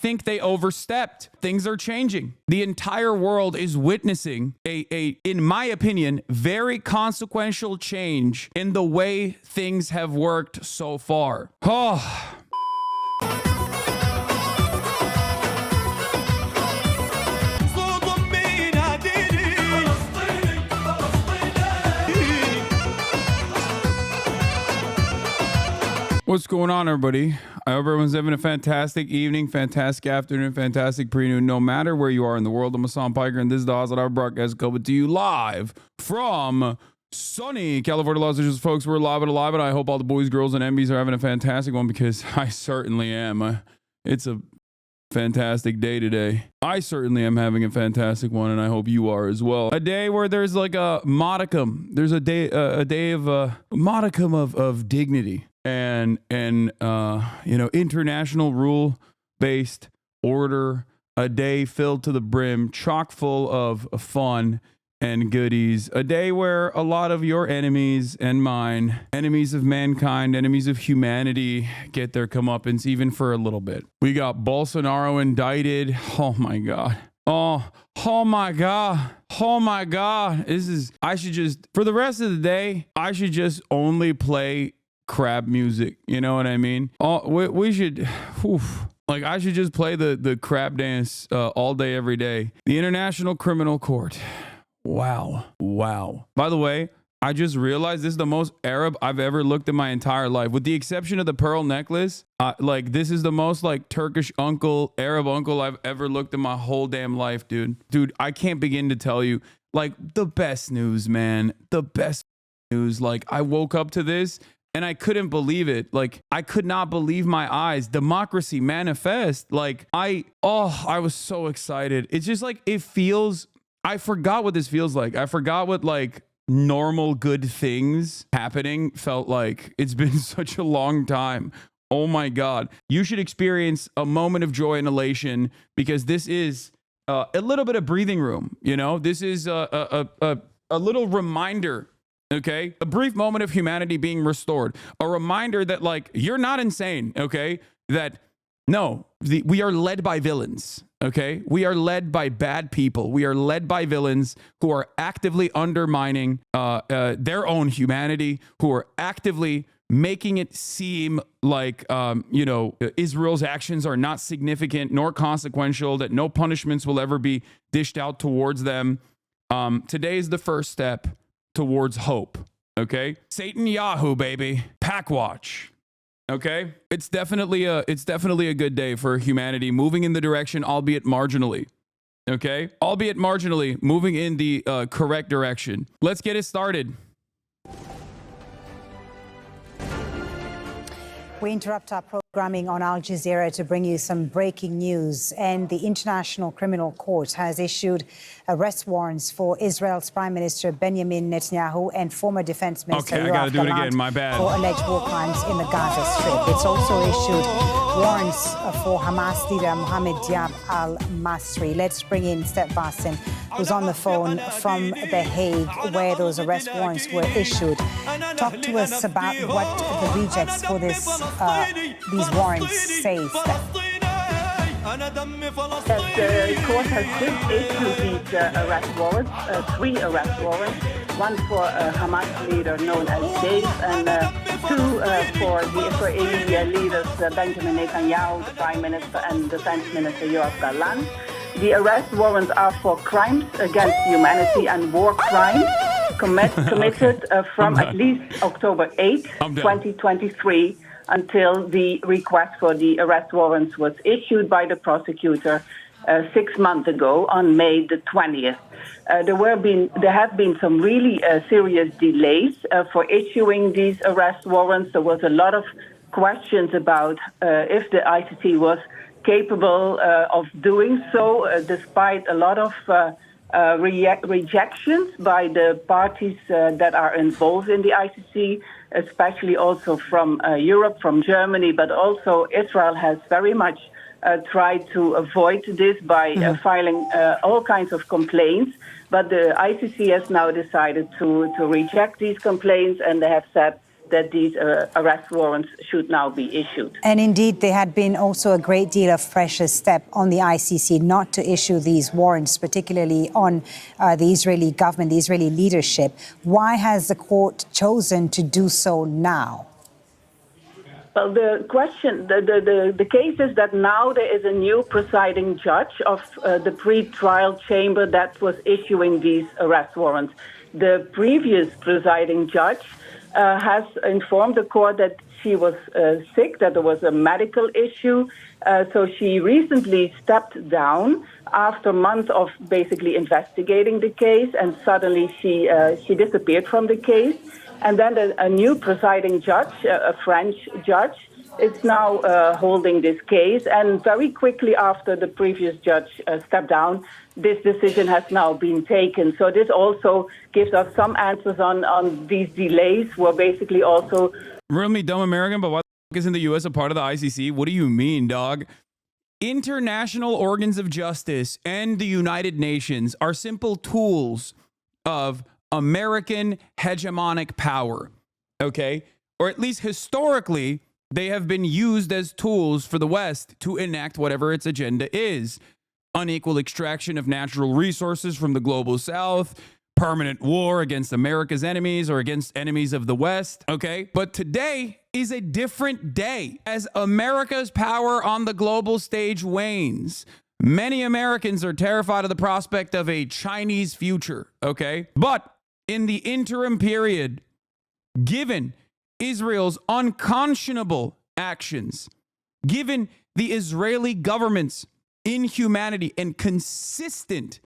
think they overstepped. Things are changing. The entire world is witnessing in my opinion, very consequential change in the way things have worked so far. Oh. What's going on, everybody? I hope everyone's having a fantastic evening, fantastic afternoon, fantastic pre-noon, no matter where you are in the world. I'm Hasan Piker, and this is the Hasanabi broadcast coming to you live from sunny California, Los Angeles. Folks, we're live and alive, and I hope all the boys, girls, and MBs are having a fantastic one, because I certainly am. It's a fantastic day today. I certainly am having a fantastic one, and I hope you are as well. A day where there's like a modicum. There's a day of a modicum of dignity. And international rule-based order, a day filled to the brim, chock full of fun and goodies, a day where a lot of your enemies and mine, enemies of mankind, enemies of humanity, get their comeuppance even for a little bit. We got Bolsonaro indicted. Oh my God. Oh my God. Oh my God. I should just, for the rest of the day, I should just only play crab music, you know what I mean? We should, like, I should just play the crab dance all day, every day. The International Criminal Court. Wow. By the way, I just realized this is the most Arab I've ever looked in my entire life, with the exception of the pearl necklace. Like, this is the most like Turkish uncle, Arab uncle I've ever looked in my whole damn life, dude. I can't begin to tell you, like, the best news, man. The best news. Like, I woke up to this and I couldn't believe it. Like, I could not believe my eyes. Democracy manifest. Like, I was so excited. It's just like, it feels, I forgot what this feels like. I forgot what like normal good things happening felt like. It's been such a long time. Oh my God. You should experience a moment of joy and elation, because this is a little bit of breathing room. You know, this is a little reminder. Okay, a brief moment of humanity being restored. A reminder that, like, you're not insane. Okay, that no, we are led by villains. Okay, we are led by bad people. We are led by villains who are actively undermining their own humanity, who are actively making it seem like Israel's actions are not significant nor consequential, that no punishments will ever be dished out towards them. Today is the first step towards hope. Okay, Satan Yahoo, baby. Pack watch. Okay, it's definitely a good day for humanity, moving in the direction, albeit marginally. Okay, albeit marginally, moving in the correct direction. Let's get it started. We interrupt our programming on Al Jazeera to bring you some breaking news. And the International Criminal Court has issued arrest warrants for Israel's Prime Minister Benjamin Netanyahu and former Defense Minister Yoav Gallant for alleged war crimes in the Gaza Strip. It's also issued warrants for Hamas leader Mohammed Diab al-Masri. Let's bring in Steph Bassin, who's on the phone from The Hague, where those arrest warrants were issued. Talk to us about what the rejects for these warrants say, Steph. The court has just issued these arrest warrants, 3 arrest warrants, one for Hamas leader known as Dave, and 2 for the Israeli leaders Benjamin Netanyahu, the Prime Minister, and Defense Minister Yoav Gallant. The arrest warrants are for crimes against humanity and war crimes committed from at least October 8, 2023, until the request for the arrest warrants was issued by the prosecutor 6 months ago on May the 20th. There have been some really serious delays for issuing these arrest warrants. There was a lot of questions about if the ICC was capable of doing so, despite a lot of rejections by the parties that are involved in the ICC, especially also from Europe, from Germany, but also Israel has very much tried to avoid this by filing all kinds of complaints. But the ICC has now decided to reject these complaints, and they have said that these arrest warrants should now be issued. And indeed, there had been also a great deal of pressure step on the ICC not to issue these warrants, particularly on the Israeli government, the Israeli leadership. Why has the court chosen to do so now? Well, the question, the case is that now there is a new presiding judge of the pre-trial chamber that was issuing these arrest warrants. The previous presiding judge has informed the court that she was sick, that there was a medical issue. So she recently stepped down after months of basically investigating the case, and suddenly she disappeared from the case. And then a new presiding judge, a French judge, is now holding this case. And very quickly after the previous judge stepped down, this decision has now been taken. So this also gives us some answers on these delays, where basically also... Really dumb American, but why the isn't the U.S. a part of the ICC? What do you mean, dog? International organs of justice and the United Nations are simple tools of American hegemonic power, okay? Or at least historically, they have been used as tools for the West to enact whatever its agenda is. Unequal extraction of natural resources from the global South, permanent war against America's enemies or against enemies of the West, okay? But today is a different day as America's power on the global stage wanes. Many Americans are terrified of the prospect of a Chinese future, okay? But in the interim period, given Israel's unconscionable actions, given the Israeli government's inhumanity and consistent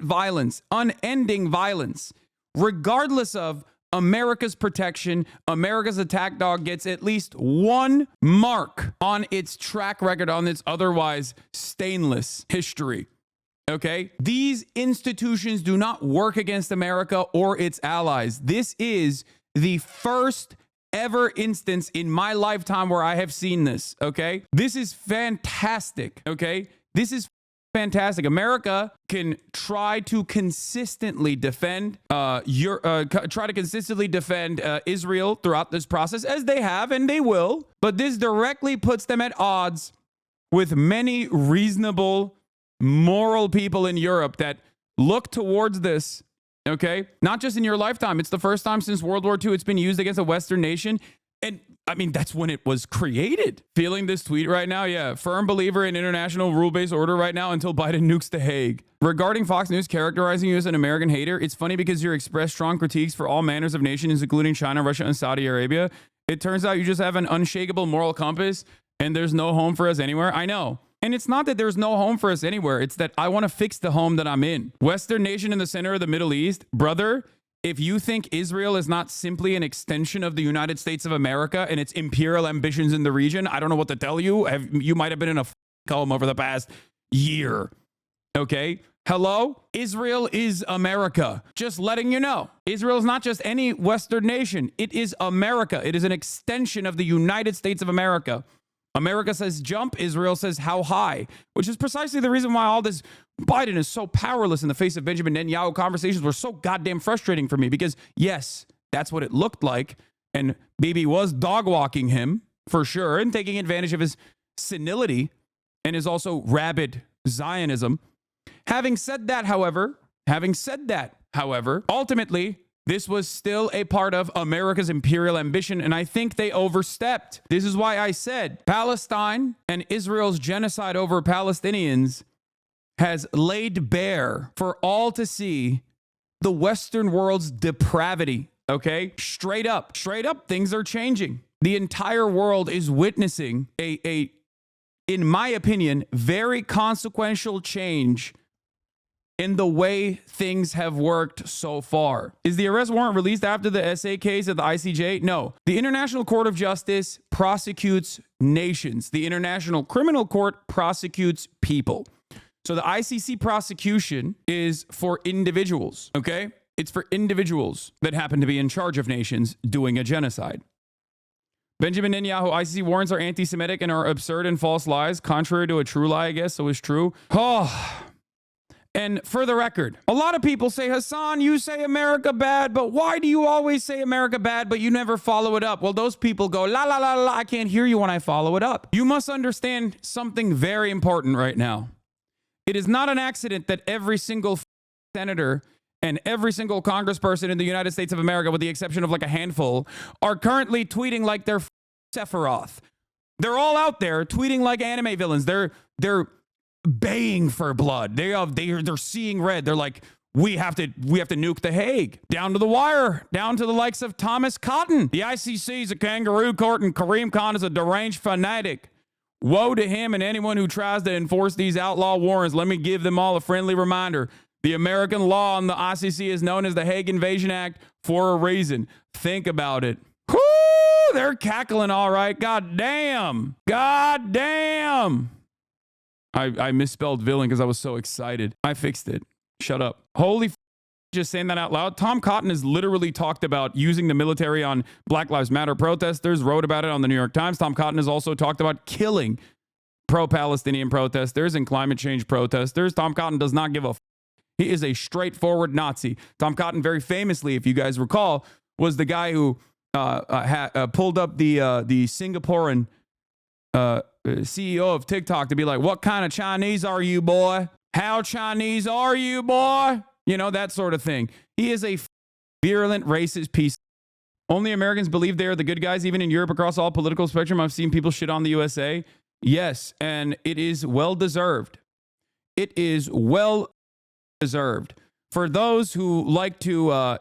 violence, unending violence, regardless of America's protection, America's attack dog gets at least one mark on its track record, on its otherwise stainless history. Okay? These institutions do not work against America or its allies. This is the first ever instance in my lifetime where I have seen this. Okay? This is fantastic. Okay? This is fantastic. America can try to consistently defend Israel throughout this process, as they have and they will. But this directly puts them at odds with many reasonable, moral people in Europe that look towards this, okay? Not just in your lifetime. It's the first time since World War II it's been used against a Western nation. And I mean, that's when it was created. Feeling this tweet right now? Yeah. Firm believer in international rule-based order right now until Biden nukes The Hague. Regarding Fox News characterizing you as an American hater, it's funny because you express strong critiques for all manners of nations, including China, Russia, and Saudi Arabia. It turns out you just have an unshakable moral compass and there's no home for us anywhere. I know. And it's not that there's no home for us anywhere. It's that I want to fix the home that I'm in. Western nation in the center of the Middle East. Brother, if you think Israel is not simply an extension of the United States of America and its imperial ambitions in the region, I don't know what to tell you. You might have been in a coma over the past year. Okay? Hello? Israel is America. Just letting you know. Israel is not just any Western nation. It is America. It is an extension of the United States of America. America says jump, Israel says how high, which is precisely the reason why all this Biden is so powerless in the face of Benjamin Netanyahu. Conversations were so goddamn frustrating for me because, yes, that's what it looked like. And Bibi was dog walking him for sure and taking advantage of his senility and his also rabid Zionism. Having said that, however, ultimately, this was still a part of America's imperial ambition, and I think they overstepped. This is why I said Palestine and Israel's genocide over Palestinians has laid bare for all to see the Western world's depravity, okay? Straight up, things are changing. The entire world is witnessing a in my opinion, very consequential change in the way things have worked so far. Is the arrest warrant released after the SA case at the ICJ? No. The International Court of Justice prosecutes nations. The International Criminal Court prosecutes people. So the ICC prosecution is for individuals, okay? It's for individuals that happen to be in charge of nations doing a genocide. Benjamin Netanyahu, ICC warrants are anti-Semitic and are absurd and false lies, contrary to a true lie, I guess, so it's true. Oh, And for the record, a lot of people say, Hasan, you say America bad, but why do you always say America bad, but you never follow it up? Well, those people go, la, la, la, la, I can't hear you when I follow it up. You must understand something very important right now. It is not an accident that every single senator and every single congressperson in the United States of America, with the exception of like a handful, are currently tweeting like they're Sephiroth. They're all out there tweeting like anime villains. They're baying for blood. They're seeing red. They're like, we have to nuke The Hague. Down to the wire, down to the likes of Thomas Cotton. The ICC is a kangaroo court and Kareem Khan is a deranged fanatic. Woe to him and anyone who tries to enforce these outlaw warrants. Let me give them all a friendly reminder. The American law on the ICC is known as the Hague Invasion Act for a reason. Think about it. Whoo! They're cackling all right. God damn. God damn. I misspelled villain because I was so excited. I fixed it. Shut up. Holy just saying that out loud. Tom Cotton has literally talked about using the military on Black Lives Matter protesters, wrote about it on the New York Times. Tom Cotton has also talked about killing pro-Palestinian protesters and climate change protesters. Tom Cotton does not give a He is a straightforward Nazi. Tom Cotton, very famously, if you guys recall, was the guy who pulled up the Singaporean CEO of TikTok to be like, what kind of Chinese are you, boy? How Chinese are you, boy? You know, that sort of thing. He is a virulent racist piece. Only Americans believe they are the good guys, even in Europe, across all political spectrum. I've seen people shit on the USA. Yes, and it is well deserved. It is well deserved. For those who like to,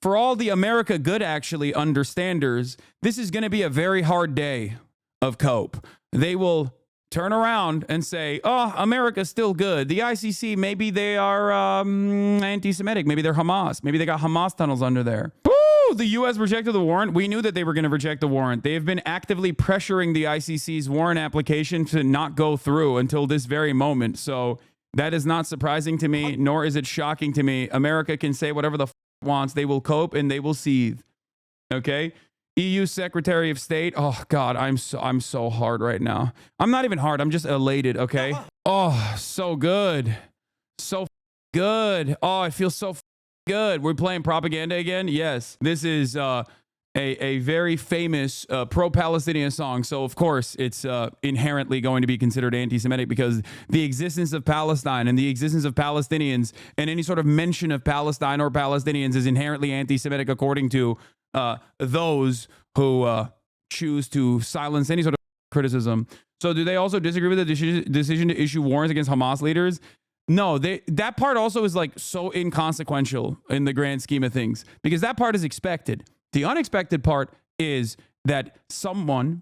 for all the America good actually understanders, this is going to be a very hard day of cope. They will turn around and say, oh, America's still good. The ICC, maybe they are anti-Semitic. Maybe they're Hamas. Maybe they got Hamas tunnels under there. Woo! The U.S. rejected the warrant. We knew that they were going to reject the warrant. They have been actively pressuring the ICC's warrant application to not go through until this very moment. So that is not surprising to me, nor is it shocking to me. America can say whatever the wants. They will cope and they will seethe. Okay? EU Secretary of State. Oh God, I'm so hard right now. I'm not even hard. I'm just elated. Okay. Oh, so good. So good. Oh, it feels so good. We're playing propaganda again. Yes. This is a very famous pro-Palestinian song. So of course it's inherently going to be considered anti-Semitic because the existence of Palestine and the existence of Palestinians and any sort of mention of Palestine or Palestinians is inherently anti-Semitic according to those who choose to silence any sort of criticism. So do they also disagree with the decision to issue warrants against Hamas leaders? No, that part also is like so inconsequential in the grand scheme of things because that part is expected. The unexpected part is that someone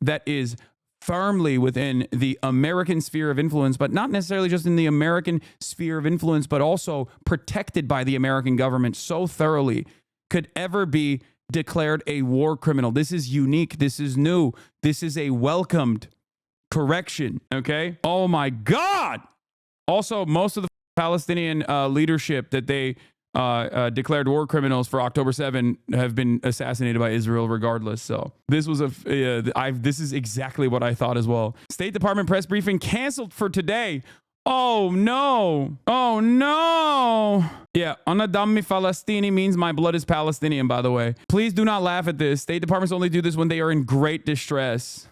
that is firmly within the American sphere of influence, but not necessarily just in the American sphere of influence, but also protected by the American government so thoroughly, could ever be declared a war criminal. This is unique. This is new. This is a welcomed correction. Okay. Oh my God. Also, most of the Palestinian leadership that they declared war criminals for October 7 have been assassinated by Israel regardless. So this was this is exactly what I thought as well. State Department press briefing canceled for today. Oh no. Oh no. Yeah, Anadami Falastini means my blood is Palestinian, by the way. Please do not laugh at this. State departments only do this when they are in great distress.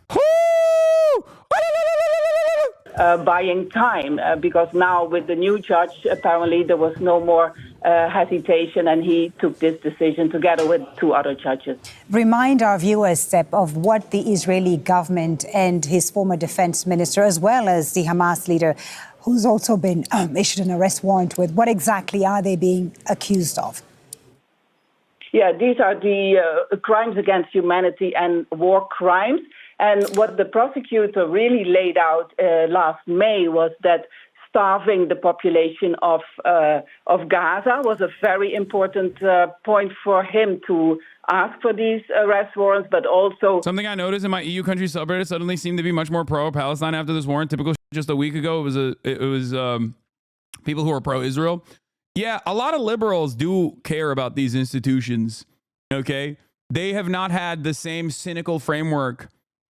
Buying time because now with the new judge, apparently there was no more hesitation and he took this decision together with two other judges. Remind our viewers, Sepp, of what the Israeli government and his former defense minister, as well as the Hamas leader, who's also been issued an arrest warrant with, what exactly are they being accused of? Yeah, these are the crimes against humanity and war crimes. And what the prosecutor really laid out last May was that starving the population of Gaza was a very important point for him to ask for these arrest warrants, but also... Something I noticed in my EU country subreddit suddenly seemed to be much more pro-Palestine after this warrant. Typical just a week ago, it was people who are pro-Israel. Yeah, a lot of liberals do care about these institutions, okay? They have not had the same cynical framework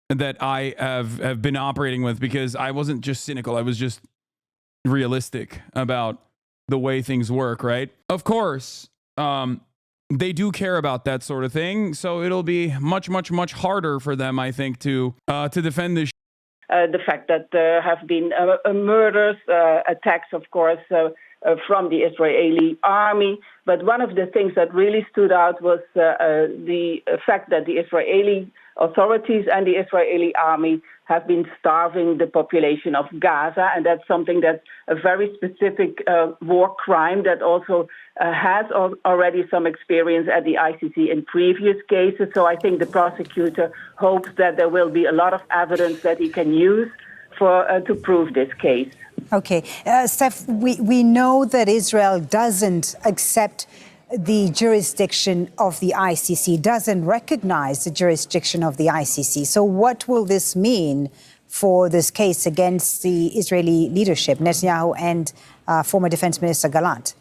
that I have been operating with because I wasn't just cynical. I was just realistic about the way things work, right? Of course, they do care about that sort of thing, so it'll be much, much, much harder for them, I think, to defend this. The fact that there have been murders, attacks, of course, from the Israeli army. But one of the things that really stood out was the fact that the Israeli authorities and the Israeli army have been starving the population of Gaza. And that's something that's a very specific war crime that also has already some experience at the ICC in previous cases. So I think the prosecutor hopes that there will be a lot of evidence that he can use to prove this case. Okay. Steph, we know that Israel doesn't accept the jurisdiction of the ICC, doesn't recognize the jurisdiction of the ICC. So what will this mean for this case against the Israeli leadership, Netanyahu and former Defense Minister Gallant?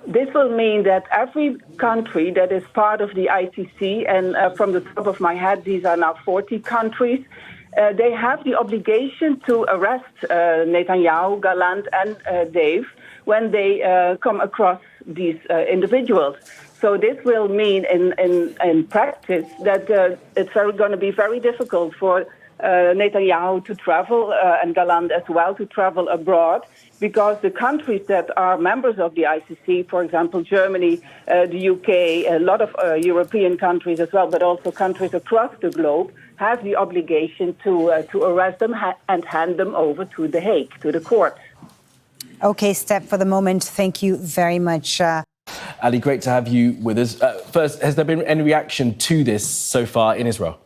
This will mean that every country that is part of the ICC, and from the top of my head, these are now 40 countries, they have the obligation to arrest Netanyahu, Gallant, and Dave when they come across these individuals. So this will mean in practice that it's going to be very difficult for Netanyahu to travel and Gallant as well to travel abroad, because the countries that are members of the ICC, for example, Germany, the UK, a lot of European countries as well, but also countries across the globe, have the obligation to arrest them and hand them over to The Hague, to the court. Okay, Steph, for the moment, thank you very much. Ali, great to have you with us. First, has there been any reaction to this so far in Israel?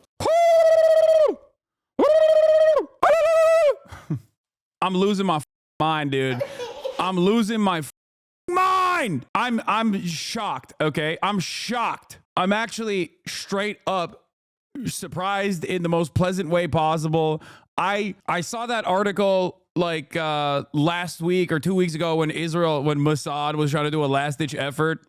I'm losing my mind, dude. I'm losing my mind. I'm shocked, okay? I'm shocked. I'm actually straight up surprised in the most pleasant way possible. I saw that article like last week or 2 weeks ago when Mossad was trying to do a last-ditch effort,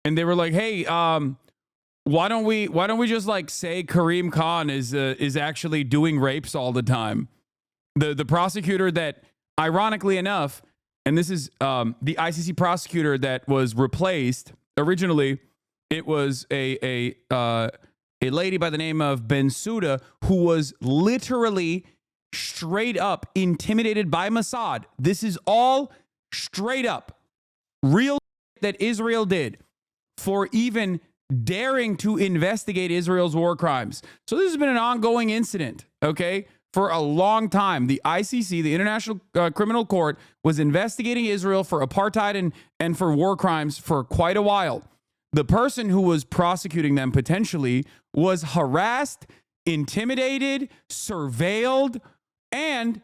and they were like, "Hey, why don't we just like say Karim Khan is actually doing rapes all the time?" The prosecutor that, ironically enough, and this is the ICC prosecutor that was replaced originally, it was a lady by the name of Bensouda, who was literally straight up intimidated by Mossad. This is all straight up real that Israel did for even daring to investigate Israel's war crimes. So this has been an ongoing incident, okay, for a long time. The ICC, the International Criminal Court, was investigating Israel for apartheid and for war crimes for quite a while. The person who was prosecuting them potentially was harassed, intimidated, surveilled, and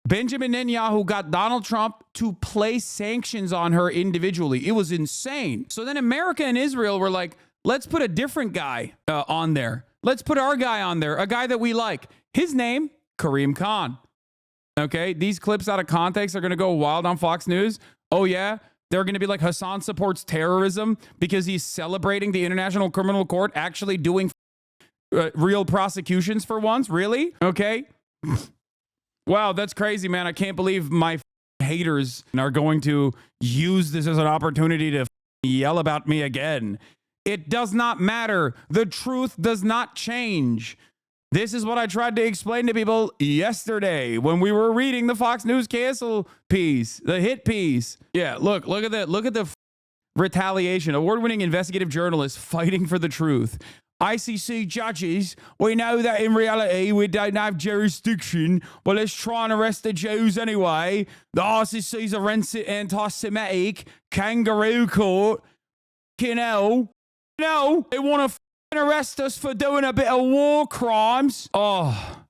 Benjamin Netanyahu got Donald Trump to place sanctions on her individually. It was insane. So then America and Israel were like, let's put a different guy on there. Let's put our guy on there, a guy that we like. His name, Karim Khan. Okay, these clips out of context are going to go wild on Fox News. Oh, yeah? They're going to be like, Hassan supports terrorism because he's celebrating the International Criminal Court actually doing real prosecutions for once? Really? Okay. Wow, that's crazy, man. I can't believe my haters are going to use this as an opportunity to yell about me again. It does not matter. The truth does not change. This is what I tried to explain to people yesterday when we were reading the Fox News cancel piece, the hit piece. Yeah, look at that. Look at the retaliation. Award-winning investigative journalists fighting for the truth. ICC judges, we know that in reality we don't have jurisdiction, but let's try and arrest the Jews anyway. The ICC's a anti-Semitic kangaroo court. No, they want to arrest us for doing a bit of war crimes. Oh,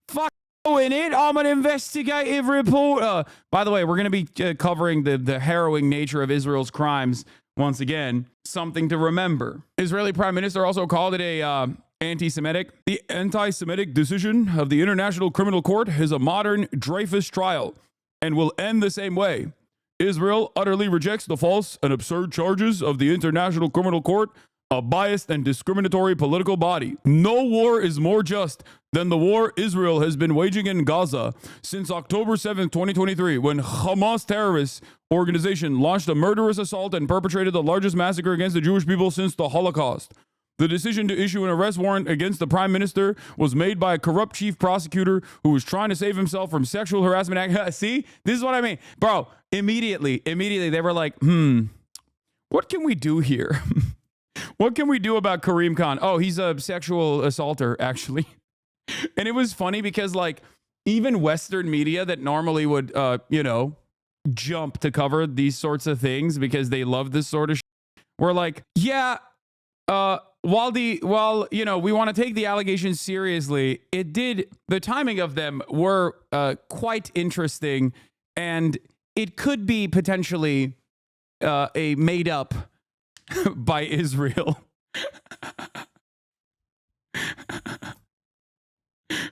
fuck in it. I'm an investigative reporter. By the way, we're going to be covering the harrowing nature of Israel's crimes once again. Something to remember. Israeli Prime Minister also called it a anti-Semitic. The anti-Semitic decision of the International Criminal Court is a modern Dreyfus trial and will end the same way. Israel utterly rejects the false and absurd charges of the International Criminal Court a biased and discriminatory political body. No war is more just than the war Israel has been waging in Gaza since October 7th, 2023, when Hamas terrorist organization launched a murderous assault and perpetrated the largest massacre against the Jewish people since the Holocaust. The decision to issue an arrest warrant against the prime minister was made by a corrupt chief prosecutor who was trying to save himself from sexual harassment. See, this is what I mean. Bro, immediately, they were like, what can we do here? What can we do about Karim Khan? Oh, he's a sexual assaulter, actually. And it was funny because, like, even Western media that normally would, jump to cover these sorts of things because they love this sort of were like, yeah, while we want to take the allegations seriously, the timing of them were quite interesting, and it could be potentially a made up by Israel.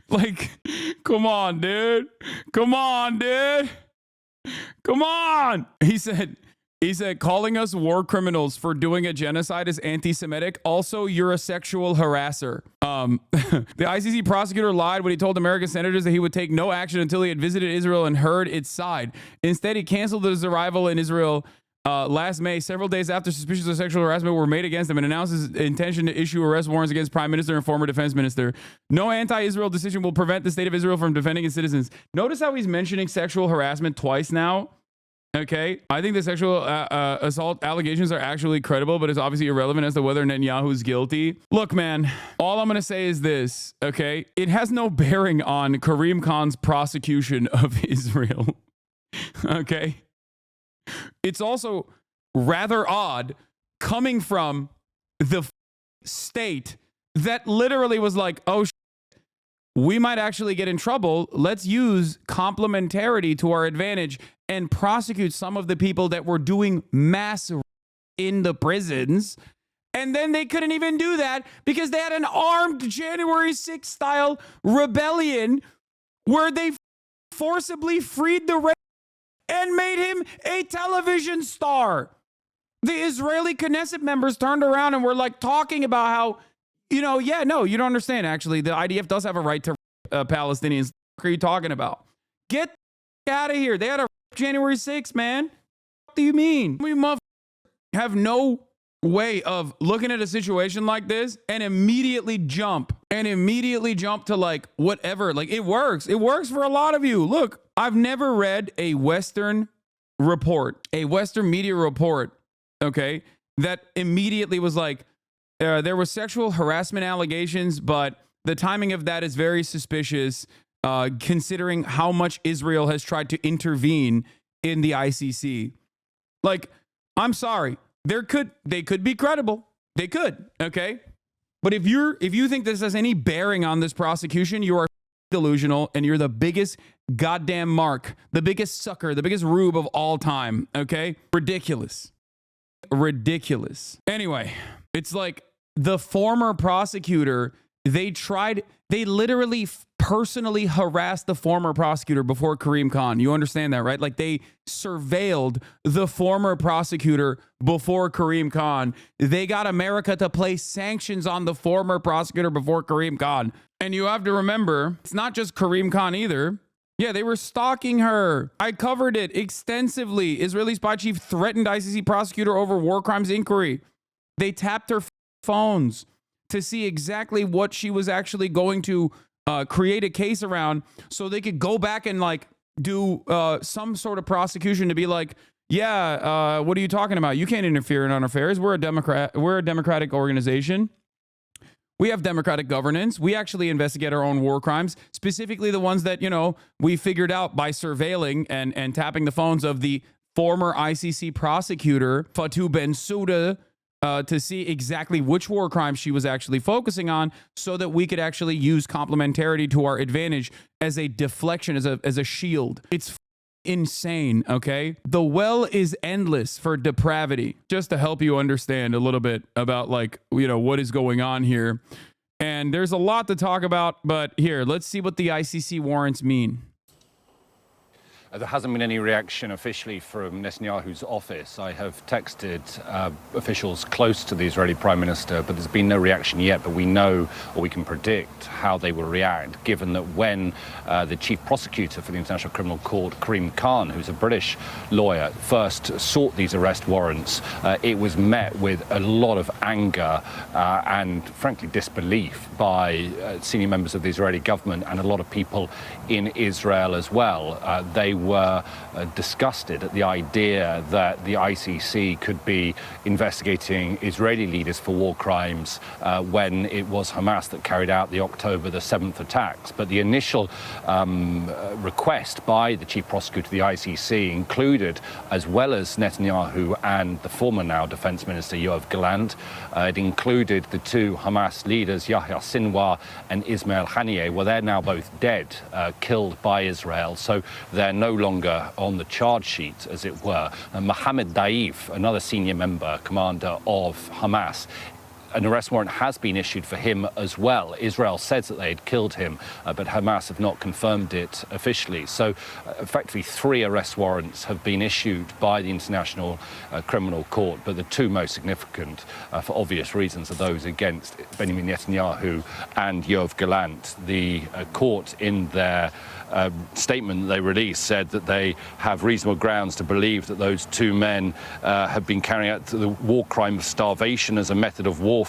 Like, come on, dude. Come on. He said, calling us war criminals for doing a genocide is anti-Semitic. Also, you're a sexual harasser. The ICC prosecutor lied when he told American senators that he would take no action until he had visited Israel and heard its side. Instead, he canceled his arrival in Israel last May, several days after suspicions of sexual harassment were made against him, and announced his intention to issue arrest warrants against Prime Minister and former defense minister. No anti-Israel decision will prevent the state of Israel from defending its citizens. Notice how he's mentioning sexual harassment twice now. Okay, I think the sexual assault allegations are actually credible, but it's obviously irrelevant as to whether Netanyahu is guilty. Look, man, all I'm going to say is this, okay? It has no bearing on Karim Khan's prosecution of Israel, okay? It's also rather odd coming from the state that literally was like, oh, we might actually get in trouble. Let's use complementarity to our advantage and prosecute some of the people that were doing mass in the prisons. And then they couldn't even do that because they had an armed January 6th style rebellion where they forcibly freed the and made him a television star. The Israeli Knesset members turned around and were like talking about how, you don't understand. Actually, the IDF does have a right to Palestinians. What are you talking about? Get out of here. They had a January 6th, man. What do you mean? We have no way of looking at a situation like this and immediately jump to like whatever. Like it works. It works for a lot of you. Look, I've never read a Western media report, okay, that immediately was like, there was sexual harassment allegations, but the timing of that is very suspicious, considering how much Israel has tried to intervene in the ICC. Like, I'm sorry, they could be credible. They could, okay? But if you think this has any bearing on this prosecution, you are delusional, and you're the biggest goddamn mark, the biggest sucker, the biggest rube of all time, okay? Ridiculous. Anyway, it's like the former prosecutor, they literally personally harassed the former prosecutor before Karim Khan. You understand that, right? Like they surveilled the former prosecutor before Karim Khan. They got America to place sanctions on the former prosecutor before Karim Khan. And you have to remember, it's not just Karim Khan either. Yeah, they were stalking her. I covered it extensively. Israeli spy chief threatened ICC prosecutor over war crimes inquiry. They tapped her phones to see exactly what she was actually going to create a case around, so they could go back and like do some sort of prosecution to be like, yeah, what are you talking about? You can't interfere in our affairs. We're a democratic organization. We have democratic governance. We actually investigate our own war crimes, specifically the ones that, we figured out by surveilling and tapping the phones of the former ICC prosecutor, Fatou Bensouda, to see exactly which war crimes she was actually focusing on, so that we could actually use complementarity to our advantage as a deflection, as a shield. It's insane, okay? The well is endless for depravity. Just to help you understand a little bit about what is going on here. And there's a lot to talk about, but here, let's see what the ICC warrants mean. There hasn't been any reaction officially from Netanyahu's office. I have texted officials close to the Israeli Prime Minister, but there's been no reaction yet. But we know, or we can predict, how they will react, given that when the chief prosecutor for the International Criminal Court, Karim Khan, who's a British lawyer, first sought these arrest warrants, it was met with a lot of anger and, frankly, disbelief by senior members of the Israeli government and a lot of people in Israel as well. They were disgusted at the idea that the ICC could be investigating Israeli leaders for war crimes when it was Hamas that carried out the October the 7th attacks. But the initial request by the chief prosecutor of the ICC included, as well as Netanyahu and the former now defense minister Yoav Gallant, it included the two Hamas leaders, Yahya Sinwar and Ismail Haniyeh. Well, they're now both dead, killed by Israel, so they're no longer on the charge sheet, as it were. And Mohammed Daif, another senior member, commander of Hamas, an arrest warrant has been issued for him as well. Israel says that they had killed him, but Hamas have not confirmed it officially. So effectively 3 arrest warrants have been issued by the International Criminal Court, but the 2 most significant, for obvious reasons, are those against Benjamin Netanyahu and Yoav Gallant. The court, in their statement they released, said that they have reasonable grounds to believe that those 2 men have been carrying out the war crime of starvation as a method of warfare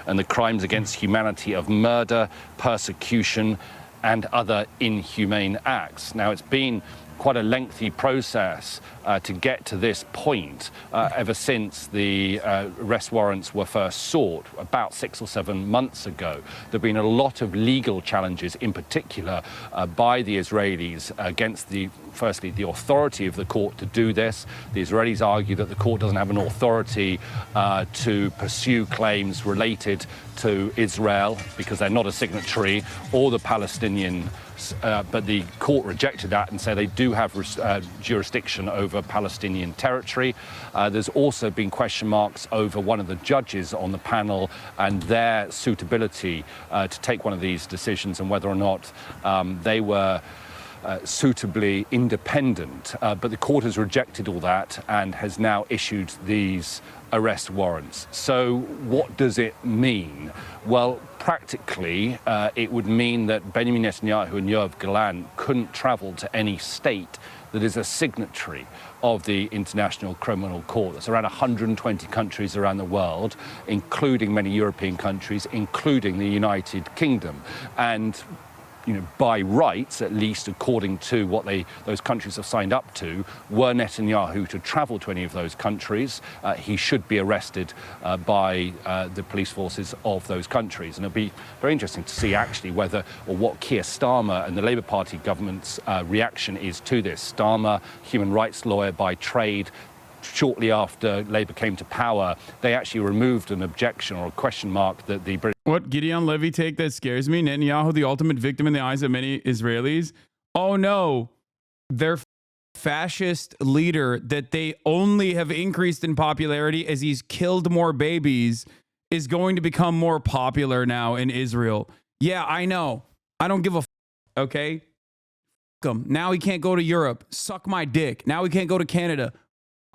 and the crimes against humanity of murder, persecution and other inhumane acts. Now, it's been quite a lengthy process to get to this point ever since the arrest warrants were first sought about 6 or 7 months ago. There have been a lot of legal challenges, in particular by the Israelis, against firstly the authority of the court to do this. The Israelis argue that the court doesn't have an authority to pursue claims related to Israel because they're not a signatory, or the Palestinian. But the court rejected that and said they do have jurisdiction over Palestinian territory. There's also been question marks over one of the judges on the panel and their suitability to take one of these decisions and whether or not they were suitably independent. But the court has rejected all that and has now issued these arrest warrants. So what does it mean? Well, practically, it would mean that Benjamin Netanyahu and Yoav Gallant couldn't travel to any state that is a signatory of the International Criminal Court. There's around 120 countries around the world, including many European countries, including the United Kingdom. And by rights, at least according to what those countries have signed up to, were Netanyahu to travel to any of those countries, he should be arrested by the police forces of those countries. And it'll be very interesting to see actually whether or what Keir Starmer and the Labour Party government's reaction is to this. Starmer, human rights lawyer by trade, shortly after Labour came to power, they actually removed an objection or a question mark that the British... What Gideon Levy take that scares me? Netanyahu, the ultimate victim in the eyes of many Israelis? Oh no, their fascist leader that they only have increased in popularity as he's killed more babies is going to become more popular now in Israel. Yeah, I know. I don't give a okay? Him. Now he can't go to Europe. Suck my dick. Now he can't go to Canada.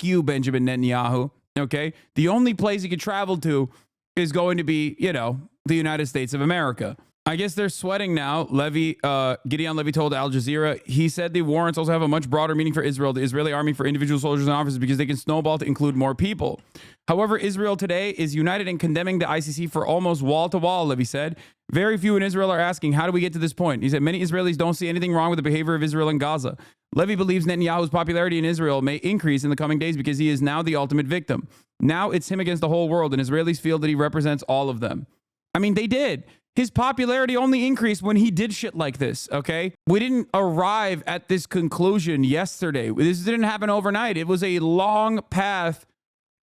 You, Benjamin Netanyahu, okay? The only place he could travel to is going to be, the United States of America. I guess they're sweating now. Gideon Levy told Al Jazeera, he said the warrants also have a much broader meaning for Israel, the Israeli army, for individual soldiers and officers, because they can snowball to include more people. However, Israel today is united in condemning the ICC for almost wall-to-wall, Levy said. Very few in Israel are asking, how do we get to this point? He said, many Israelis don't see anything wrong with the behavior of Israel in Gaza. Levy believes Netanyahu's popularity in Israel may increase in the coming days because he is now the ultimate victim. Now it's him against the whole world, and Israelis feel that he represents all of them. I mean, they did. His popularity only increased when he did shit like this, okay? We didn't arrive at this conclusion yesterday. This didn't happen overnight. It was a long path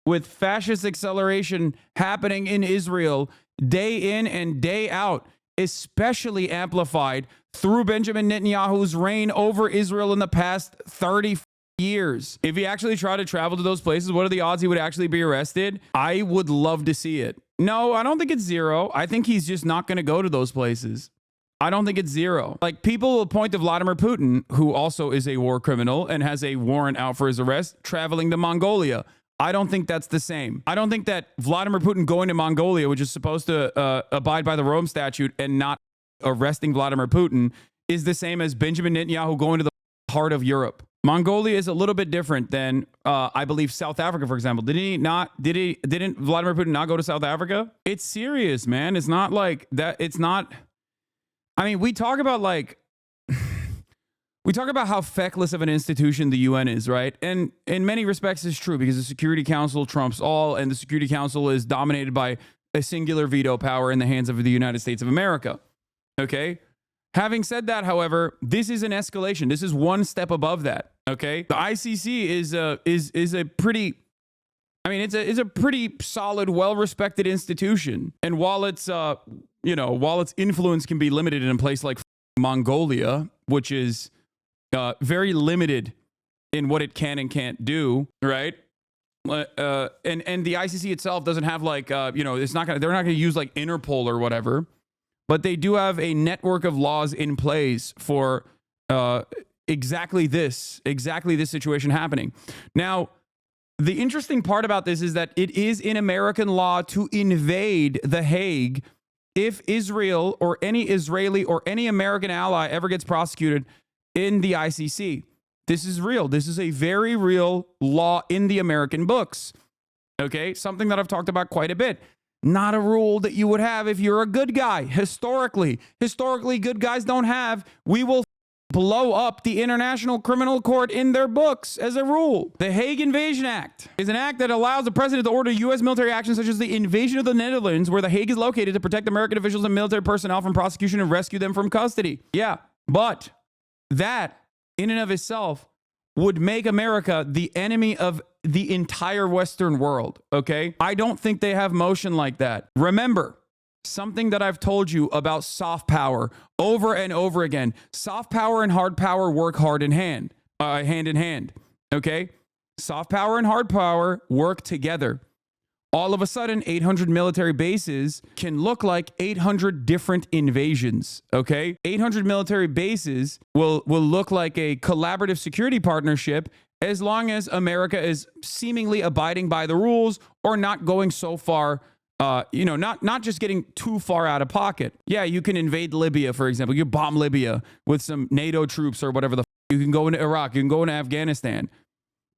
with fascist acceleration happening in Israel day in and day out, especially amplified through Benjamin Netanyahu's reign over Israel in the past 30 years. If he actually tried to travel to those places, what are the odds he would actually be arrested? I would love to see it. No, I don't think it's zero. I think he's just not going to go to those places. I don't think it's zero. Like, people will point to Vladimir Putin, who also is a war criminal and has a warrant out for his arrest, traveling to Mongolia. I don't think that's the same. I don't think that Vladimir Putin going to Mongolia, which is supposed to abide by the Rome Statute and not arresting Vladimir Putin, is the same as Benjamin Netanyahu going to the heart of Europe. Mongolia is a little bit different than, I believe, South Africa, for example. Didn't Vladimir Putin not go to South Africa? It's serious, man. It's not like that. It's not. I mean, we talk about how feckless of an institution the UN is, right? And in many respects, it's true because the Security Council trumps all, and the Security Council is dominated by a singular veto power in the hands of the United States of America. Okay? Having said that, however, this is an escalation. This is one step above that. Okay? The ICC is a pretty, I mean, it's a pretty solid, well-respected institution. And while its influence can be limited in a place like Mongolia, which is very limited in what it can and can't do, right? And the ICC itself doesn't have they're not gonna use like Interpol or whatever, but they do have a network of laws in place for exactly this situation happening. Now, the interesting part about this is that it is in American law to invade The Hague if Israel or any Israeli or any American ally ever gets prosecuted in the ICC. This is real. This is a very real law in the American books. Okay? Something that I've talked about quite a bit. Not a rule that you would have if you're a good guy. Historically, good guys don't have. We will blow up the International Criminal Court in their books as a rule. The Hague Invasion Act is an act that allows the president to order U.S. military actions such as the invasion of the Netherlands, where The Hague is located, to protect American officials and military personnel from prosecution and rescue them from custody. Yeah, but that in and of itself would make America the enemy of the entire Western world, okay? I don't think they have motion like that. Remember, something that I've told you about soft power over and over again. Soft power and hard power work hand in hand, okay? Soft power and hard power work together. All of a sudden, 800 military bases can look like 800 different invasions, okay? 800 military bases will look like a collaborative security partnership as long as America is seemingly abiding by the rules or not going so far, not just getting too far out of pocket. Yeah, you can invade Libya, for example. You bomb Libya with some NATO troops or whatever you can go into Iraq, you can go into Afghanistan.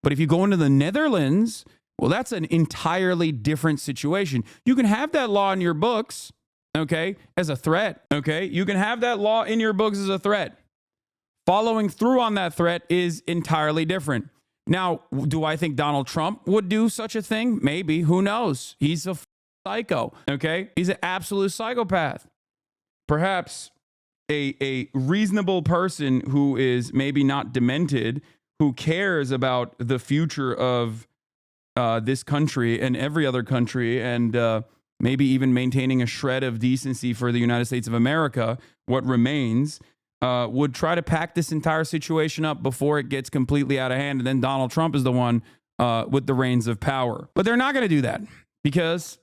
But if you go into the Netherlands, well, that's an entirely different situation. You can have that law in your books, okay, as a threat, okay? You can have that law in your books as a threat. Following through on that threat is entirely different. Now, do I think Donald Trump would do such a thing? Maybe. Who knows? He's a psycho, okay? He's an absolute psychopath. Perhaps a reasonable person who is maybe not demented, who cares about the future of this country and every other country, and maybe even maintaining a shred of decency for the United States of America, what remains, would try to pack this entire situation up before it gets completely out of hand. And then Donald Trump is the one with the reins of power. But they're not going to do that because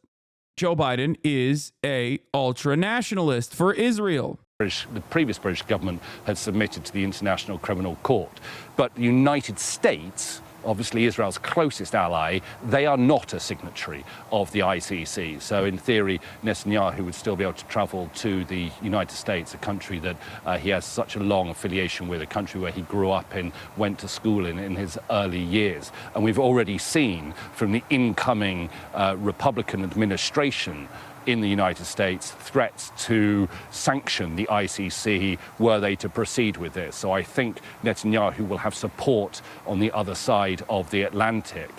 Joe Biden is a ultra-nationalist for Israel. The previous British government had submitted to the International Criminal Court. But the United States, obviously Israel's closest ally, they are not a signatory of the ICC. So in theory, Netanyahu would still be able to travel to the United States, a country that he has such a long affiliation with, a country where he grew up in, went to school in his early years. And we've already seen from the incoming Republican administration in the United States threats to sanction the ICC were they to proceed with this. So I think Netanyahu will have support on the other side of the Atlantic.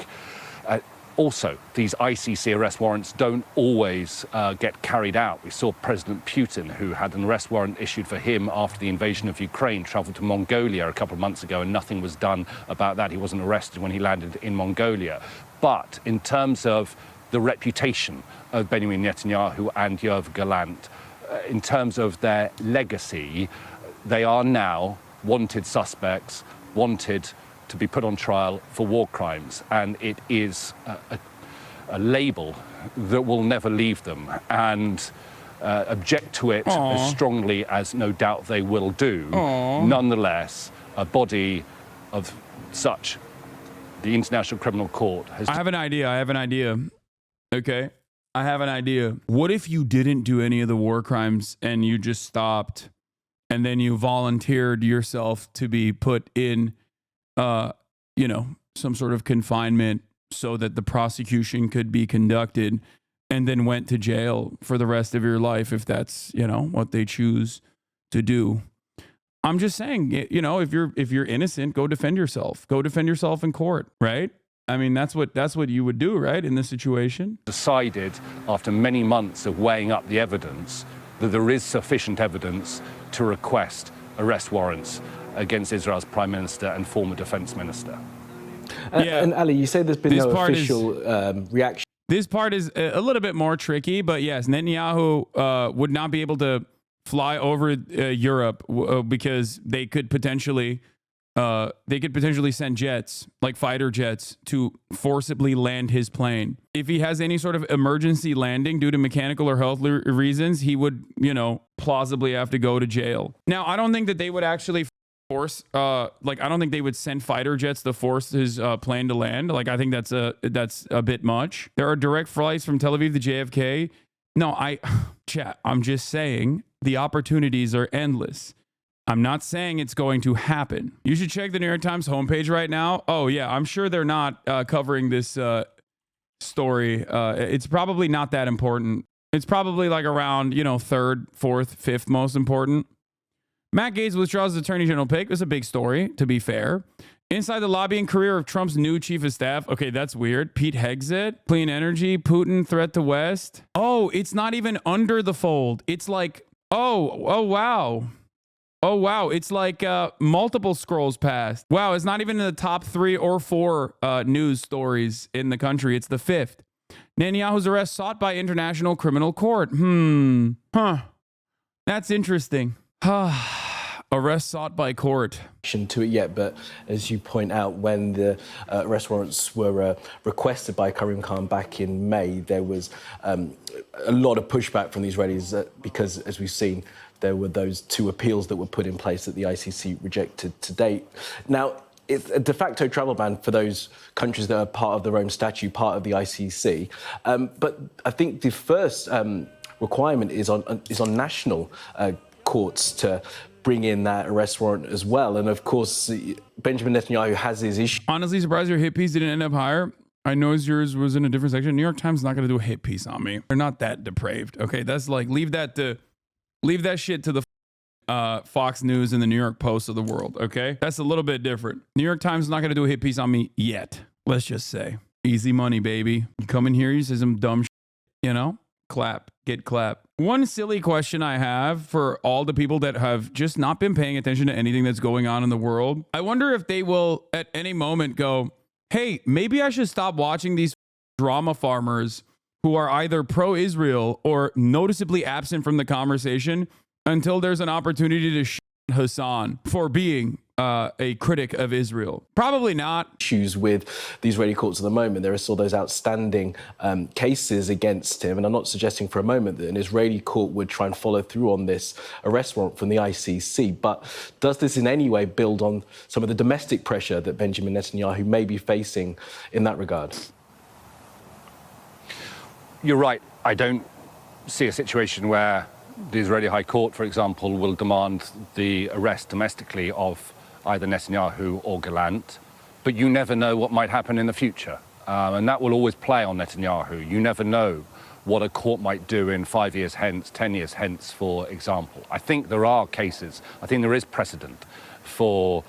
Also, these ICC arrest warrants don't always get carried out. We saw President Putin, who had an arrest warrant issued for him after the invasion of Ukraine, traveled to Mongolia a couple of months ago, and nothing was done about that. He wasn't arrested when he landed in Mongolia. But in terms of the reputation of Benjamin Netanyahu and Yoav Gallant, in terms of their legacy, they are now wanted suspects, wanted to be put on trial for war crimes. And it is a label that will never leave them. And object to it as strongly as no doubt they will do. Nonetheless, a body of such, the International Criminal Court has... I have an idea. Okay. I have an idea. What if you didn't do any of the war crimes and you just stopped and then you volunteered yourself to be put in, some sort of confinement so that the prosecution could be conducted, and then went to jail for the rest of your life if that's, what they choose to do. I'm just saying, if you're innocent, go defend yourself. Go defend yourself in court, right? I mean, that's what you would do, right, in this situation? Decided after many months of weighing up the evidence that there is sufficient evidence to request arrest warrants against Israel's Prime Minister and former Defense Minister. And Ali, you say there's been no official reaction. This part is a little bit more tricky, but yes, Netanyahu would not be able to fly over Europe because they could potentially send jets, like fighter jets, to forcibly land his plane. If he has any sort of emergency landing due to mechanical or health reasons, he would, plausibly have to go to jail. Now, I don't think that they would actually force, I don't think they would send fighter jets to force his plane to land. Like, I think that's a bit much. There are direct flights from Tel Aviv to JFK. No, I'm just saying the opportunities are endless. I'm not saying it's going to happen. You should check the New York Times homepage right now. Oh, yeah, I'm sure they're not covering this story. It's probably not that important. It's probably like around, third, fourth, fifth most important. Matt Gaetz withdraws his Attorney General pick. It's a big story, to be fair. Inside the lobbying career of Trump's new chief of staff. Okay, that's weird. Pete Hegseth, clean energy, Putin, threat to West. Oh, it's not even under the fold. It's like, oh, wow. Oh, wow. It's like multiple scrolls past. Wow, it's not even in the top 3 or 4 news stories in the country. It's the 5th. Netanyahu's arrest sought by International Criminal Court. That's interesting. Arrest sought by court. To it yet, but as you point out, when the arrest warrants were requested by Karim Khan back in May, there was a lot of pushback from the Israelis because, as we've seen, there were those 2 appeals that were put in place that the ICC rejected to date. Now, it's a de facto travel ban for those countries that are part of the Rome Statute, part of the ICC. But I think the first requirement is on national courts to bring in that arrest warrant as well. And of course, Benjamin Netanyahu has his issue. Honestly, surprised your hit piece didn't end up higher. I know yours was in a different section. New York Times is not going to do a hit piece on me. They're not that depraved. Okay, that's like, leave that shit to the Fox News and the New York Post of the world. Okay, that's a little bit different. New York Times is not going to do a hit piece on me yet. Let's just say, easy money, baby. You come in here, you say some dumb shit, clap, get clap. One silly question I have for all the people that have just not been paying attention to anything that's going on in the world. I wonder if they will at any moment go, hey, maybe I should stop watching these drama farmers who are either pro-Israel or noticeably absent from the conversation until there's an opportunity to shit Hassan for being a critic of Israel. Probably not. Issues with the Israeli courts at the moment. There are still those outstanding cases against him, and I'm not suggesting for a moment that an Israeli court would try and follow through on this arrest warrant from the ICC. But does this in any way build on some of the domestic pressure that Benjamin Netanyahu may be facing in that regard? You're right. I don't see a situation where the Israeli High Court, for example, will demand the arrest domestically of either Netanyahu or Gallant. But you never know what might happen in the future. And that will always play on Netanyahu. You never know what a court might do in 5 years hence, 10 years hence, for example. I think there are cases, I think there is precedent for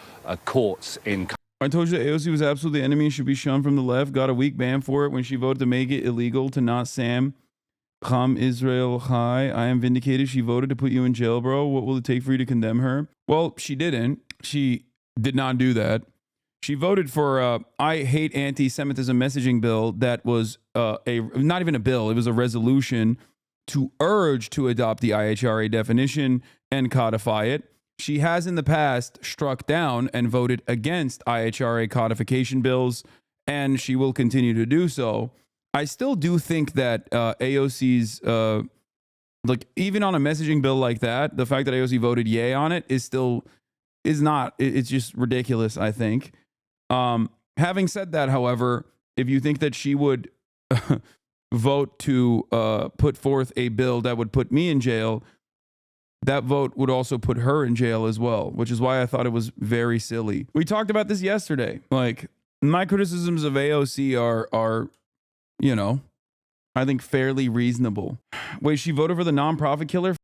courts in... I told you that AOC was absolutely the enemy and should be shunned from the left. Got a weak ban for it when she voted to make it illegal to not Sam Ham Israel Chai. I am vindicated. She voted to put you in jail, bro. What will it take for you to condemn her? Well, she didn't. She did not do that. She voted for I hate anti-Semitism messaging bill that was not even a bill. It was a resolution to urge to adopt the IHRA definition and codify it. She has in the past struck down and voted against IHRA codification bills, and she will continue to do so. I still do think that AOC's Like, even on a messaging bill like that, the fact that AOC voted yay on it is not, it's just ridiculous, I think. Having said that, however, if you think that she would vote to put forth a bill that would put me in jail, that vote would also put her in jail as well, which is why I thought it was very silly. We talked about this yesterday. Like, my criticisms of AOC are, you know, I think fairly reasonable. Wait, she voted for the nonprofit killer?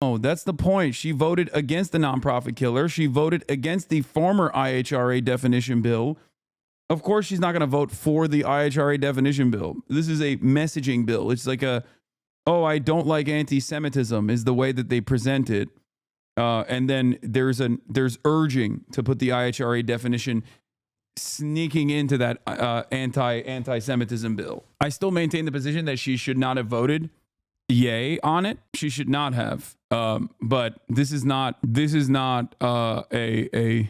Oh, that's the point. She voted against the nonprofit killer. She voted against the former IHRA definition bill. Of course, she's not going to vote for the IHRA definition bill. This is a messaging bill. It's like oh, I don't like anti-Semitism is the way that they present it. And then there's urging to put the IHRA definition sneaking into that anti-Semitism bill. I still maintain the position that she should not have voted yay on it. She should not have. But this is not what do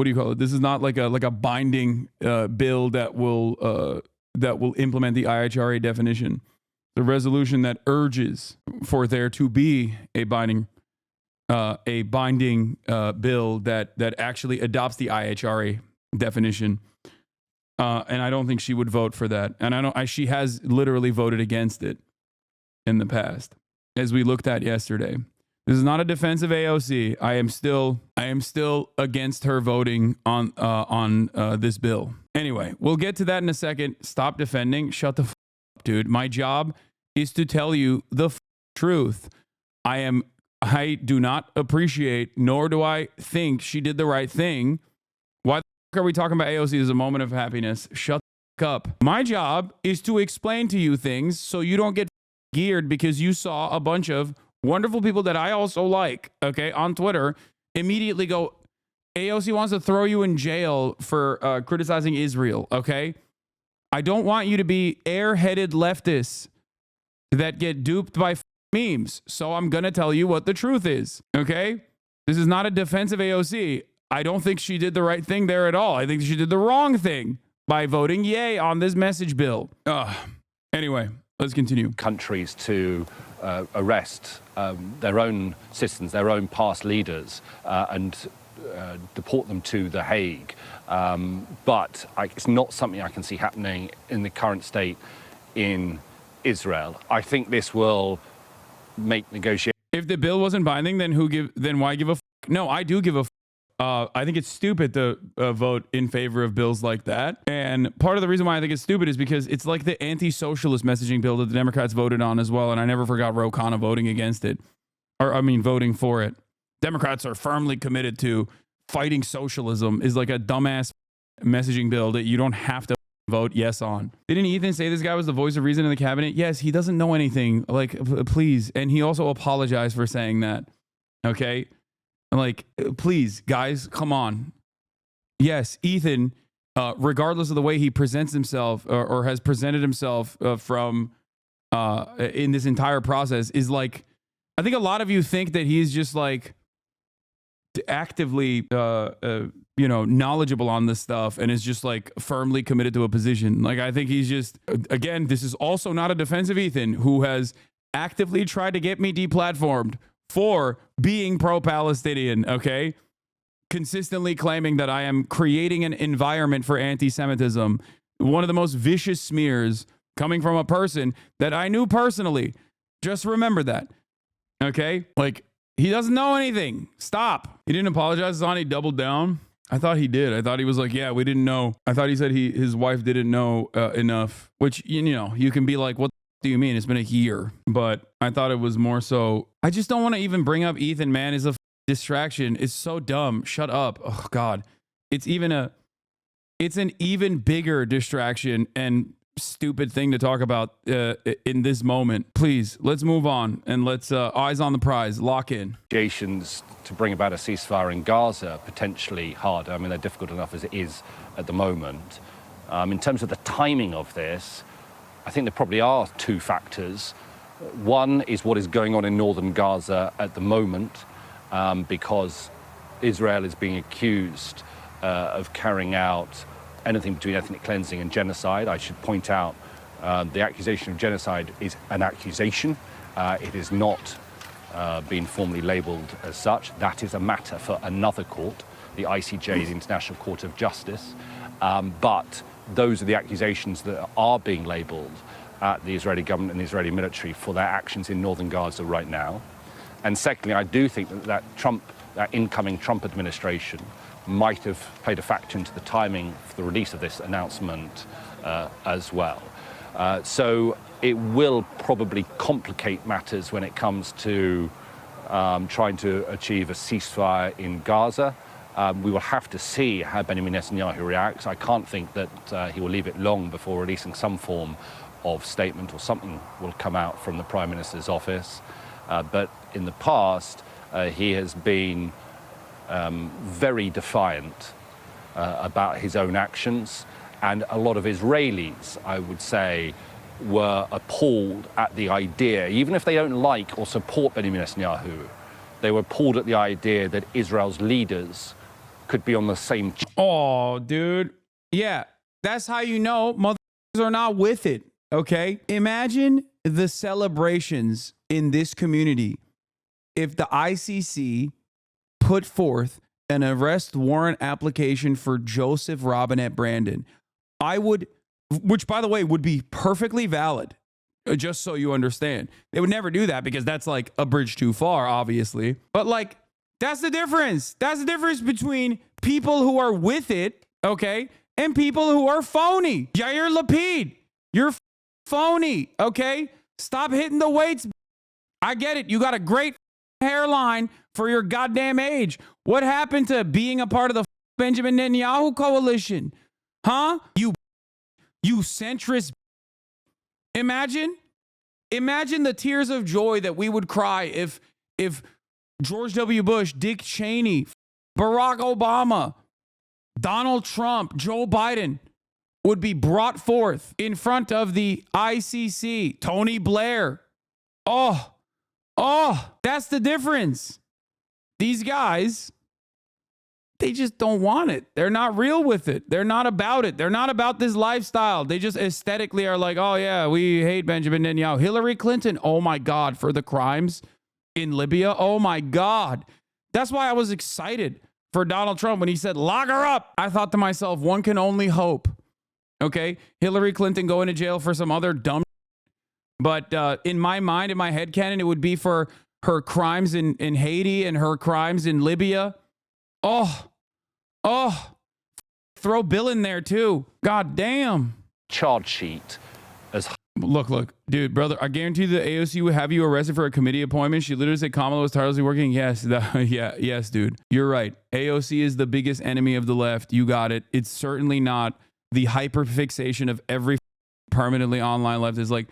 you call it? This is not like a binding bill that will implement the IHRA definition. The resolution that urges for there to be a binding bill that actually adopts the IHRA definition. And I don't think she would vote for that. And she has literally voted against it in the past, as we looked at yesterday. This is not a defense of AOC. I am still against her voting on this bill. Anyway, we'll get to that in a second. Stop defending. Shut the up, dude. My job is to tell you the truth. I do not appreciate, nor do I think she did the right thing. Why the are we talking about AOC as a moment of happiness? Shut the up. My job is to explain to you things so you don't get geared because you saw a bunch of wonderful people that I also like, okay, on Twitter, immediately go, AOC wants to throw you in jail for criticizing Israel, okay? I don't want you to be airheaded leftists that get duped by memes, so I'm going to tell you what the truth is, okay? This is not a defense of AOC. I don't think she did the right thing there at all. I think she did the wrong thing by voting yay on this message bill. Anyway, let's continue. Countries to arrest their own citizens, their own past leaders, and deport them to The Hague. But it's not something I can see happening in the current state in Israel. I think this will make negotiations. If the bill wasn't binding, then why give a f? No, I do give a f. I think it's stupid to vote in favor of bills like that. And part of the reason why I think it's stupid is because it's like the anti-socialist messaging bill that the Democrats voted on as well. And I never forgot Ro Khanna voting against it. Voting for it. Democrats are firmly committed to fighting socialism is like a dumbass messaging bill that you don't have to vote yes on. Didn't Ethan say this guy was the voice of reason in the cabinet? Yes, he doesn't know anything. Like, please. And he also apologized for saying that. Okay? Like, please, guys, come on. Yes, Ethan, regardless of the way he presents himself or has presented himself in this entire process, is like, I think a lot of you think that he's just like actively, knowledgeable on this stuff and is just like firmly committed to a position. Like, I think he's just, again, this is also not a defense of Ethan, who has actively tried to get me deplatformed for being pro-Palestinian, okay? Consistently claiming that I am creating an environment for anti-Semitism. One of the most vicious smears coming from a person that I knew personally. Just remember that, okay? Like, he doesn't know anything. Stop. He didn't apologize, Hassan. He doubled down. I thought he did. I thought he was like, yeah, we didn't know. I thought he said his wife didn't know enough, which, you can be like, what do you mean? It's been a year. But I thought it was more so, I just don't want to even bring up Ethan, man. Is a distraction. It's so dumb. Shut up. Oh God. It's an even bigger distraction and stupid thing to talk about in this moment. Please, let's move on and let's eyes on the prize, lock in. Negotiations to bring about a ceasefire in Gaza potentially harder. I mean, they're difficult enough as it is at the moment. In terms of the timing of this, I think there probably are two factors. One is what is going on in northern Gaza at the moment, because Israel is being accused of carrying out anything between ethnic cleansing and genocide. I should point out the accusation of genocide is an accusation. It is not been formally labelled as such. That is a matter for another court, the ICJ, the International Court of Justice. But those are the accusations that are being labelled at the Israeli government and the Israeli military for their actions in northern Gaza right now. And secondly, I do think that that incoming Trump administration might have played a factor into the timing for the release of this announcement as well. So it will probably complicate matters when it comes to trying to achieve a ceasefire in Gaza. We will have to see how Benjamin Netanyahu reacts. I can't think that he will leave it long before releasing some form of statement, or something will come out from the Prime Minister's office. But in the past, he has been very defiant about his own actions. And a lot of Israelis, I would say, were appalled at the idea, even if they don't like or support Benjamin Netanyahu, they were appalled at the idea that Israel's leaders could be on the same. Oh, dude. Yeah, that's how you know motherfuckers are not with it, okay? Imagine the celebrations in this community if the ICC put forth an arrest warrant application for Joseph Robinette Brandon. I would, which by the way would be perfectly valid, just so you understand. They would never do that because that's like a bridge too far, obviously. But like, that's the difference. That's the difference between people who are with it, okay, and people who are phony. Yair Lapid, you're phony, okay? Stop hitting the weights. I get it. You got a great hairline for your goddamn age. What happened to being a part of the Benjamin Netanyahu coalition? Huh? You centrist. Imagine the tears of joy that we would cry if George W. Bush, Dick Cheney, Barack Obama, Donald Trump, Joe Biden would be brought forth in front of the ICC. Tony Blair. Oh, that's the difference. These guys, they just don't want it. They're not real with it. They're not about it. They're not about this lifestyle. They just aesthetically are like, oh yeah, we hate Benjamin Netanyahu. Hillary Clinton, oh my God, for the crimes in Libya. Oh my God. That's why I was excited for Donald Trump when he said, lock her up. I thought to myself, one can only hope. Okay. Hillary Clinton going to jail for some other dumb. But in my mind, in my headcanon, it would be for her crimes in Haiti and her crimes in Libya. Oh, throw Bill in there too. God damn. Charge sheet as. Look, dude, brother, I guarantee the AOC would have you arrested for a committee appointment. She literally said Kamala was tirelessly working. Yes, yes, dude. You're right. AOC is the biggest enemy of the left. You got it. It's certainly not the hyperfixation of every permanently online left is like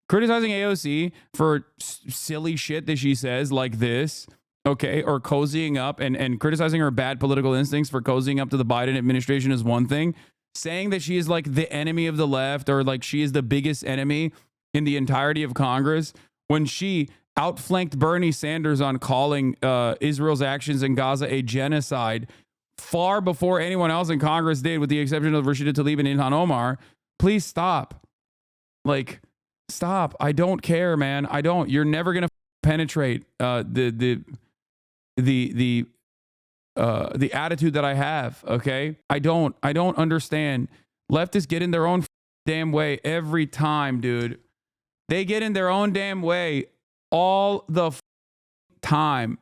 criticizing AOC for silly shit that she says like this. Okay, or cozying up and criticizing her bad political instincts for cozying up to the Biden administration is one thing. Saying that she is like the enemy of the left or like she is the biggest enemy in the entirety of Congress when she outflanked Bernie Sanders on calling Israel's actions in Gaza a genocide far before anyone else in Congress did, with the exception of Rashida Tlaib and Ilhan Omar. Please stop. Like, stop. I don't care, man. I don't. You're never going to penetrate the attitude that I have, okay? I don't understand. Leftists get in their own damn way every time, dude. They get in their own damn way all the time.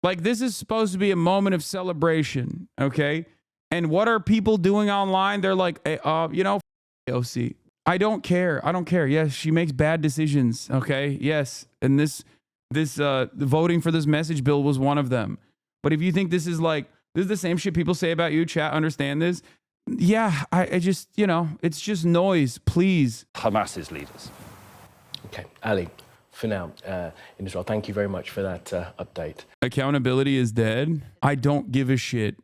Like, this is supposed to be a moment of celebration, okay? And what are people doing online? They're like, hey, OC. I don't care. Yes, she makes bad decisions, okay? Yes, and this voting for this message bill was one of them. But if you think this is the same shit people say about you, chat, understand this? Yeah, I just, it's just noise, please. Hamas's leaders. Okay, Ali, for now, in Israel, thank you very much for that update. Accountability is dead. I don't give a shit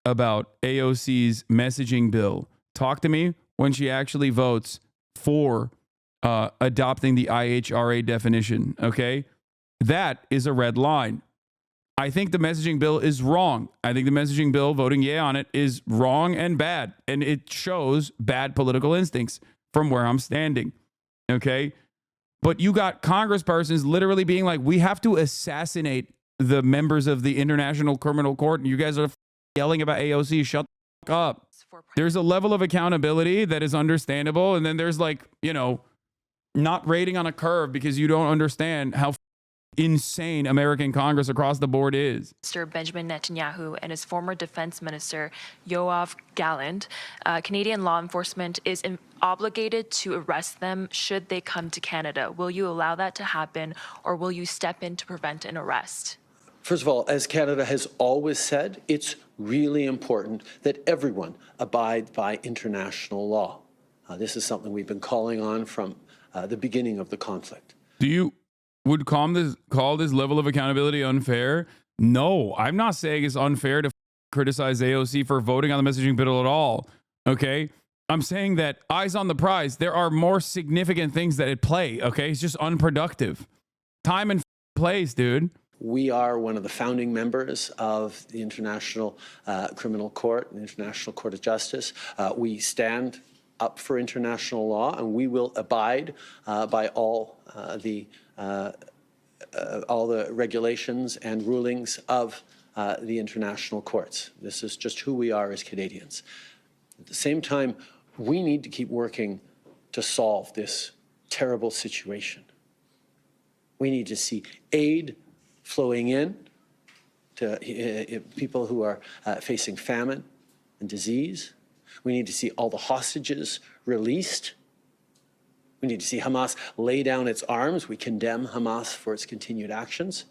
about AOC's messaging bill. Talk to me when she actually votes for adopting the IHRA definition, okay? That is a red line. I think the messaging bill is wrong. I think the messaging bill, voting yay on it, is wrong and bad. And it shows bad political instincts from where I'm standing. Okay? But you got congresspersons literally being like, we have to assassinate the members of the International Criminal Court. And you guys are yelling about AOC. Shut the fuck up. There's a level of accountability that is understandable. And then there's like, you know, not rating on a curve because you don't understand how insane American Congress across the board is. Mr. Benjamin Netanyahu and his former defense minister, Yoav Gallant, Canadian law enforcement is obligated to arrest them should they come to Canada. Will you allow that to happen, or will you step in to prevent an arrest? First of all, as Canada has always said, it's really important that everyone abide by international law. This is something we've been calling on from the beginning of the conflict. Would call this level of accountability unfair? No, I'm not saying it's unfair to criticize AOC for voting on the messaging bill at all. Okay, I'm saying that eyes on the prize. There are more significant things that at play. Okay, it's just unproductive. Time and place, dude. We are one of the founding members of the International Criminal Court, the International Court of Justice. We stand up for international law, and we will abide by all the regulations and rulings of the international courts. This is just who we are as Canadians. At the same time, we need to keep working to solve this terrible situation. We need to see aid flowing in to people who are facing famine and disease. We need to see all the hostages released. We need to see Hamas lay down its arms. We condemn Hamas for its continued actions.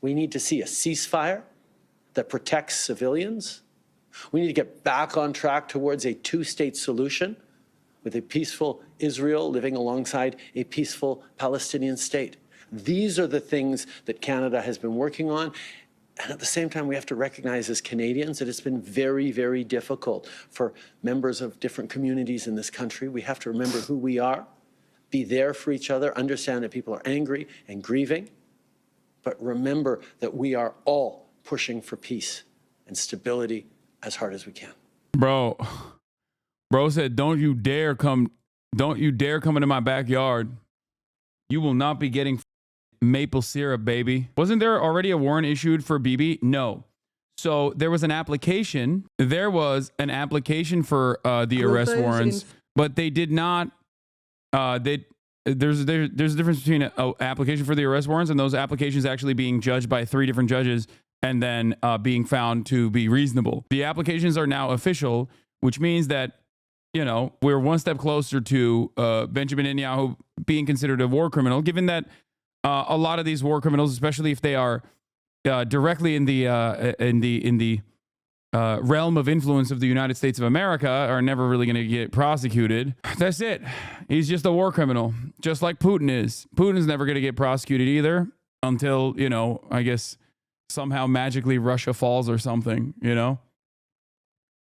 We need to see a ceasefire that protects civilians. We need to get back on track towards a two-state solution with a peaceful Israel living alongside a peaceful Palestinian state. These are the things that Canada has been working on. And at the same time, we have to recognize as Canadians that it's been very, very difficult for members of different communities in this country. We have to remember who we are, be there for each other, understand that people are angry and grieving, but remember that we are all pushing for peace and stability as hard as we can. Bro said, don't you dare come into my backyard. You will not be getting maple syrup, baby. Wasn't there already a warrant issued for Bibi? No. So there was an application. There was an application for the arrest warrants, but they did not. There's a difference between an application for the arrest warrants and those applications actually being judged by 3 different judges and then being found to be reasonable. The applications are now official, which means that, you know, we're one step closer to Benjamin Netanyahu being considered a war criminal, given that a lot of these war criminals, especially if they are directly in the realm of influence of the United States of America, are never really going to get prosecuted. That's it. He's just a war criminal, just like Putin is. Putin's never going to get prosecuted either until, you know, I guess somehow magically Russia falls or something, you know?